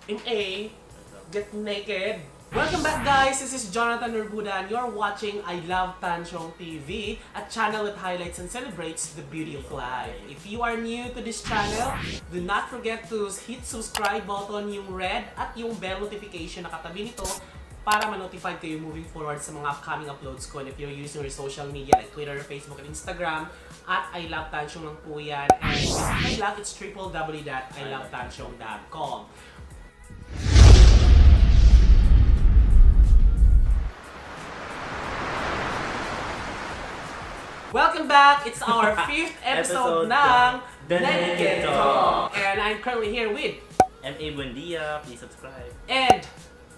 MA, get naked. Welcome back guys, this is Jonathan Urbuda and you're watching I Love Tansyong TV, a channel that highlights and celebrates the beauty of life. If you are new to this channel, do not forget to hit subscribe button, yung red at yung bell notification na katabi nito para ma-notify kayo moving forward sa mga upcoming uploads ko. And if you're using your social media like Twitter, Facebook, and Instagram, at I Love Tansyong lang po yan. And my blog, it's www.ilovetansyong.com. Welcome back! It's our 5th episode ng The Naked Talk. And I'm currently here with MA Buendia, please subscribe. And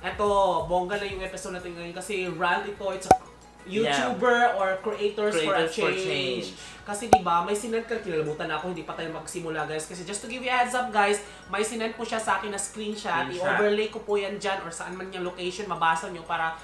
eto, bongga na yung episode natin ngayon kasi rant ito, it's a YouTuber or creators for a change. Kasi diba, may sinend ka, kinalabutan na ako, hindi pa tayo magsimula guys. Kasi just to give you a heads up guys, may sinend po siya sa akin na screenshot. I-overlay ko po yan dyan or saan man yung location, mabasa nyo para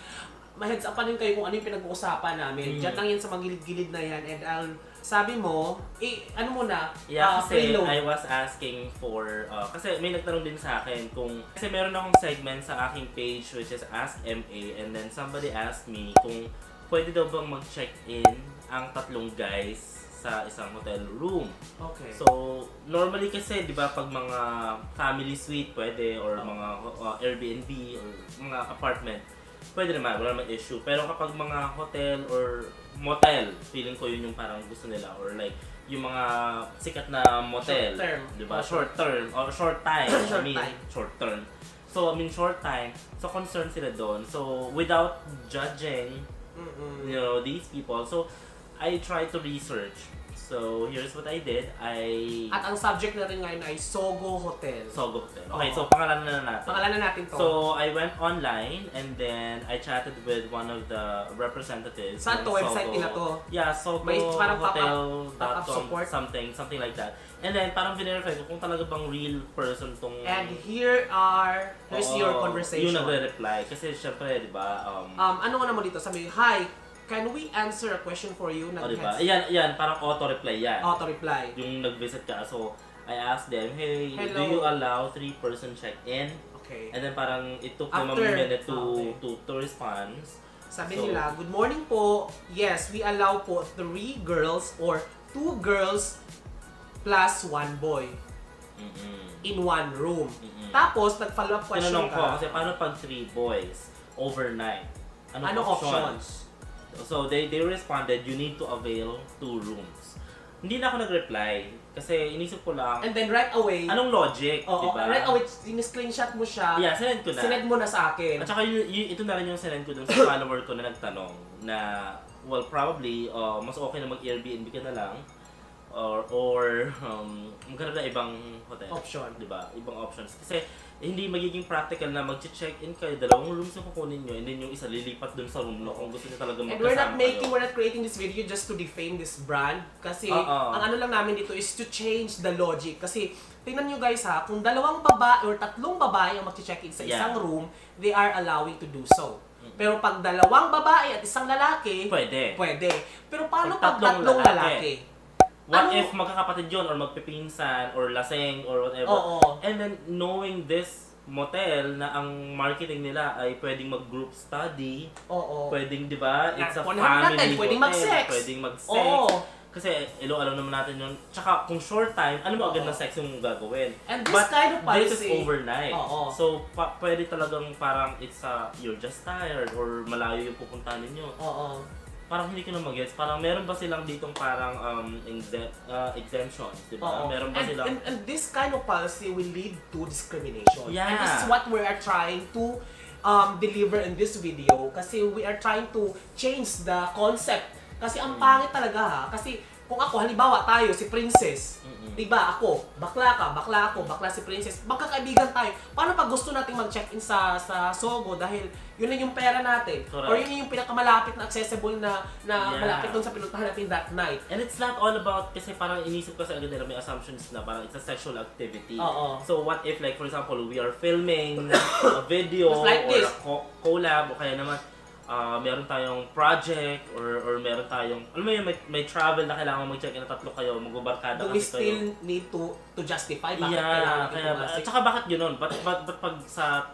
ma-heads up din kayo kung ano yung pinag-uusapan namin. Diyan lang yan sa magilid-gilid na yan. And sabi mo, ano muna? Yeah, kasi preload. I was asking for, kasi may nagtanong din sa akin kung, kasi meron akong segment sa aking page which is Ask MA, and then somebody asked me kung pwede daw bang mag-check-in ang tatlong guys sa isang hotel room. Okay. So, normally kasi, di ba, pag mga family suite pwede, or mga Airbnb, or mga apartment, pwede naman, wala naman issue. Pero kapag mga hotel or motel, feeling ko yun yung parang gusto nila. Or like, yung mga sikat na motel. Short term. Diba? Short term. Or short time. Short term. So, short time. So, concerned sila doon. So, without judging, you know, these people. So, I tried to research. So, here's what I did. At ang subject natin ngayon ay Sogo Hotel. Sogo Hotel. Okay, so pangalanan na natin. Pangalanan natin to. So, I went online and then I chatted with one of the representatives. Saan to? ng Website Sogo. nila to? Yeah, May parang pop-up SogoHotel.com, support? something like that. And then, parang verify ko kung talaga bang real person tong... And here's your conversation. Yung nagre-reply. Kasi syempre, di ba, ano nga naman dito? Sabi, hi, can we answer a question for you? diba? Yan, parang auto-reply yan. Auto-reply. Yung nag-visit ka. So, I asked them, hey, Hello. do you allow 3-person check-in? Okay. And then parang it took them a After, minute to respond. Sabi So, nila, good morning po. Yes, we allow po 3 girls or 2 girls plus 1 boy in one room. Tapos, nag-follow up question tinanong ko, ka. kasi paano pag 3 boys overnight? Ano options? So they responded, you need to avail 2 rooms. Hindi na ako nag-reply kasi inisip ko lang, And then right away, anong logic, oo, diba? right away, screenshot mo siya. Yeah, sinend ko na. Sinend mo na sa akin. At saka ito na rin yung sinend ko dun sa follower ko na nagtanong na, well, probably, mas okay na mag-Airbnb ka na lang or maghanap na ibang hotel. Option. Diba? Ibang options. Kasi hindi magiging practical na mag-check-in kayo, 2 rooms na kukunin nyo, and then yung isa lilipat dun sa room no, kung gusto nyo talaga And magkasama we're not creating this video just to defame this brand. Kasi ang ano lang namin dito is to change the logic. Kasi tingnan nyo guys ha, kung 2 babae or 3 babae ang mag-check-in sa isang room, they are allowing to do so. Pero pag 2 babae at 1 lalaki, pwede. Pero paano pag 3 lalaki? What if magkakapatid yun or magpipinsan or laseng or whatever? And then knowing this motel na ang marketing nila ay pwedeng mag-group study, pwedeng, di ba? It's a family pwedeng hotel, mag-sex. pwedeng mag-sex. Kasi alam naman natin yun. Tsaka kung short time, ano ba agad na sex yung gagawin? And this kind of policy, this is overnight. So, pwede talagang parang you're just tired or malayo yung pupuntahan ninyo. Parang hindi ko na mag-gets. Parang meron ba silang ditong parang exemptions, di ba? Meron ba silang... And this kind of policy will lead to discrimination. Yeah. And this is what we are trying to deliver in this video. Kasi we are trying to change the concept. Kasi ang pangit talaga ha. Kasi kung ako, halimbawa tayo, si Princess. Diba ako, bakla ka, bakla ako, bakla si Princess. Magkakaibigan tayo. Paano pag gusto nating mag-check-in sa Sogo dahil yun na yung pera natin? Correct. Or yun yung pinakamalapit na accessible na malapit dun sa pinuntahan natin that night. And it's not all about, kasi parang inisip ko sa agad nila may assumptions na parang it's a sexual activity. So what if, like for example, we are filming a video like or a collab o kaya naman meron tayong project or meron tayong, alam mo yun, may travel na kailangan mag-check-in na tatlo kayo, magbabarkada Do we kasi kayo. still need to justify bakit kailangan Kaya, pumasok? tsaka bakit gano'n? Ba't pag sa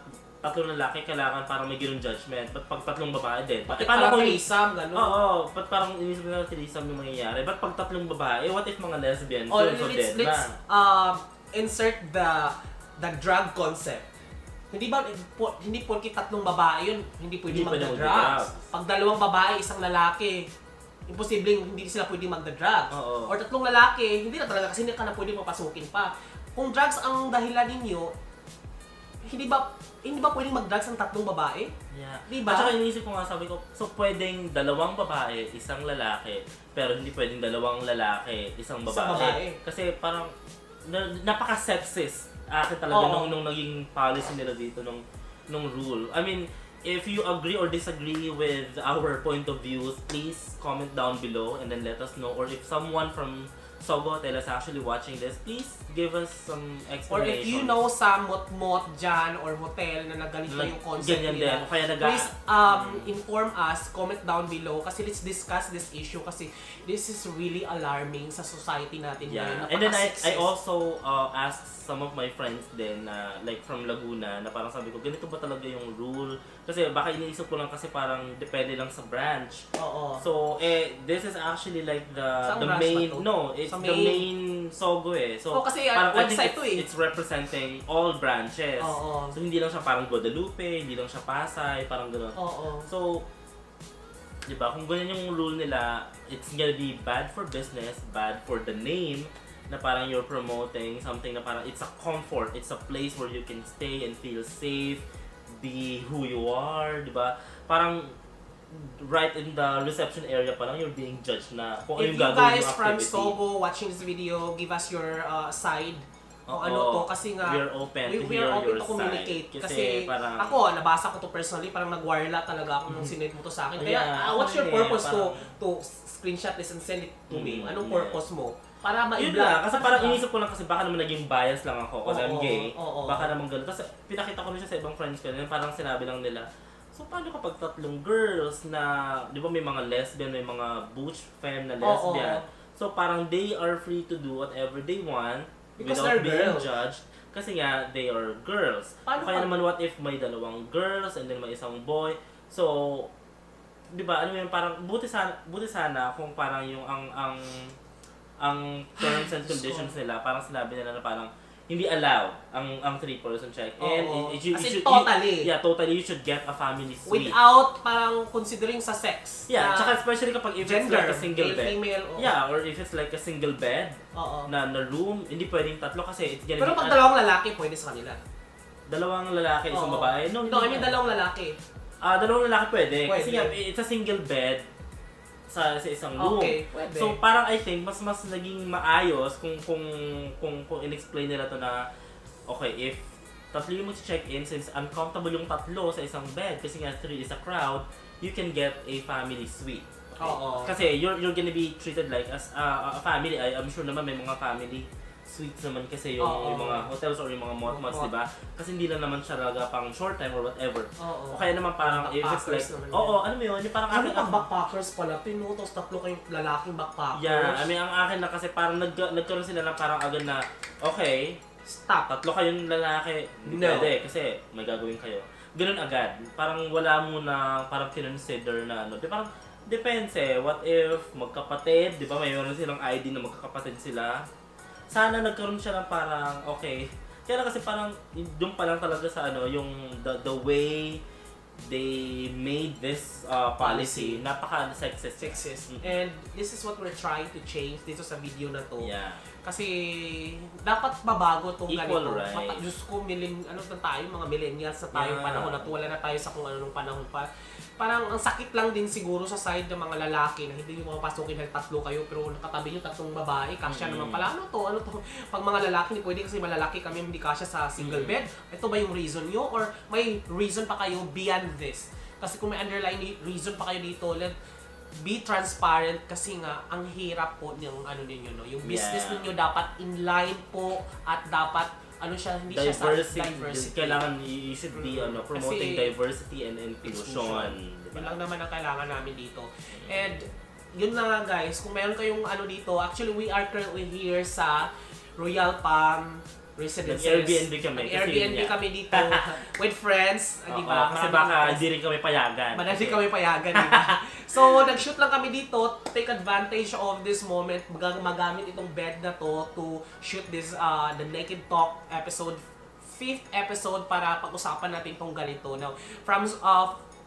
tatlong lalaki kailangan parang may gano'ng judgment? Ba't pag tatlong babae din? Bakit Paano parang kung threesome, gano'n? Oo, ba't parang inisip na threesome yung mangyayari? Ba't pag tatlong babae? What if mga lesbian? Oh, So dead na. let's insert the drug concept. Hindi porke tatlong babae yun, hindi pwede Hindi pwede magda-drugs. magda-drugs. Pag dalawang babae, isang lalaki, imposibleng hindi sila pwede magda-drugs. Oo. Or tatlong lalaki, hindi na talaga kasi hindi ka na pwede papasukin pa. Kung drugs ang dahilan ninyo, hindi ba pwedeng mag-drugs ang tatlong babae? Yeah. Diba? At saka inisip ko nga, sabi ko, so pwedeng dalawang babae, isang lalaki, pero hindi pwedeng dalawang lalaki, isang babae. Isang babae. Kasi parang napaka-sexist akin talaga Oo. nung naging policy nila dito, nung rule. I mean, if you agree or disagree with our point of views, please comment down below and then let us know. Or if someone from Sogo Hotel is actually watching this, please give us some Or explanation. if you know some mot-mot dyan or hotel na naganito yung concept ganyan nila, din. Kaya please inform us, comment down below kasi let's discuss this issue kasi this is really alarming sa society natin ngayon. And then I Napaka-sexist. also asked some of my friends din like from Laguna na parang sabi ko, ganito ba talaga yung rule? Kasi baka iniisip ko lang kasi parang depende lang sa branch. Oo. So, this is actually like Saan the branch main, ba to? no, it's Sa the main Sogo eh. So, kasi parang I think website to eh. it's representing all branches. Oo. So, hindi lang siya parang Guadalupe, hindi lang siya Pasay, parang gano'n. Oo. So, di ba, kung ganyan yung rule nila, it's gonna be bad for business, bad for the name, na parang you're promoting something na parang it's a comfort, it's a place where you can stay and feel safe, be who you are, di ba? Parang right in the reception area pa lang, you're being judged na kung ano If yung you gagawin guys yung from activity. Sogo watching this video, give us your side kung Oo. ano to kasi nga We're open to we hear are open your to communicate side. kasi parang, ako nabasa ko to personally, parang nagwarla talaga ako nung sinend mo to sa akin. Kaya Yeah, what's your okay, purpose parang- to screenshot this and send it to me? Anong yeah. purpose mo? Para yun ma-i-block. lang, kasi parang inisip ko lang kasi baka naman naging bias lang ako kasi I'm Oo, gay. oo. Baka naman gano'n. Kasi pinakita ko rin siya sa ibang friends ko, and parang sinabi lang nila, so paano kapag tatlong girls na, di ba may mga lesbian, may mga butch femme na lesbian. So parang they are free to do whatever they want Because without they're being girls. judged. Kasi nga, they are girls. Paano Kaya pag- naman what if may dalawang girls and then may isang boy. So, di ba, ano yun, parang buti sana kung parang yung ang terms and conditions nila, parang sinabi nila na parang hindi allow ang three-person check-in. Oo. It should- As it in, should- totally. Totally, you should get a family suite. Without parang considering sa sex. Yeah, na tsaka especially kapag if it's gender, like a single male, bed. female. oo. Yeah, or if it's like a single bed Oo. na room, hindi pwedeng tatlo kasi it's gonna Pero be pag dalawang lalaki, pwede sa kanila. dalawang lalaki, isang Oo. babae. No, I mean dalawang lalaki. dalawang lalaki pwede. Kasi Pwede. nga, it's a single bed sa isang room. Okay, pwede. So parang I think mas naging maayos kung in-explain nila to na okay, if tatlo yung mag-check-in, since uncomfortable yung tatlo sa isang bed kasi nga 3 is a crowd, you can get a family suite. Okay? Oo. Kasi you're gonna be treated like as a family. I'm sure naman may mga family suites naman kasi yung mga hotels or yung mga motmots, Oo. di ba? Kasi hindi lang naman siya talaga pang short time or whatever. Oo. O kaya naman parang if it's like, Backpackers naman yan. ano mo yun, yung parang Ano pag backpackers pala? Pinutos tatlo kayong lalaking backpackers. yeah, I mean, ang akin na kasi parang nagkaroon sila ng parang agad na, okay, Stop. tatlo kayong lalaki, hindi No. pwede kasi may gagawin kayo. Ganun agad. Parang wala mo na parang kinonsider na ano. Di parang depends what if magkapatid, di ba mayroon silang ID na magkakapatid sila. Sana nagkaroon siya ng parang, okay. Kaya lang kasi parang doon pa lang talaga sa ano, yung the way they made this policy, napaka-sexist. Sexist. And this is what we're trying to change dito sa video na to. Yeah. Kasi dapat babago tong Equal ganito. right. Diyos ko, ano na tayo, mga millennials na tayong Yeah. panahon na to. Wala na tayo sa kung ano nung panahon pa. Parang ang sakit lang din siguro sa side ng mga lalaki na hindi nyo mapapasukin dahil tatlo kayo pero nakatabi nyo tatlong babae. Kasya naman pala. Ano to? Pag mga lalaki, hindi pwede kasi malalaki kami hindi kasya sa single bed. Ito ba yung reason nyo? Or may reason pa kayo beyond this? Kasi kung may underlying reason pa kayo dito, be transparent kasi nga ang hirap po ng ano ninyo, no? Yung business Yeah. ninyo dapat in line po at dapat ano siya, hindi siya sa diversity. Kailangan you should be promoting Kasi diversity and inclusion. Yun lang naman ang kailangan namin dito. And yun na nga guys, kung meron kayong ano dito, actually we are currently here sa Royal Palm Residences. Nag-Airbnb kami. Nag-Airbnb kami dito with friends, di ba? Kasi Maraming baka friends. hindi rin kami payagan. Madali kami payagan, di ba? So, nag-shoot lang kami dito. Take advantage of this moment. Magamit itong bed na to shoot this, The Naked Talk episode, 5th episode para pag-usapan natin itong ganito. Now, from,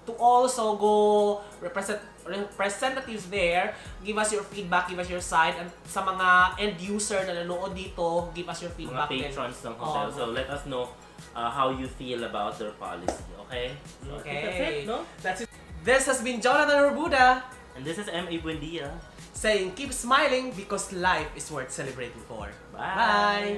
to all Sogo representatives there, give us your feedback, give us your side, and sa mga end user na nanood dito, give us your feedback. Mga patrons ng hotel. So, let us know how you feel about their policy. Okay? So, I think that's it, no? That's it. This has been Jonathan Urbuda. And this is M.A. Buendia. Saying keep smiling because life is worth celebrating for. Bye! Bye!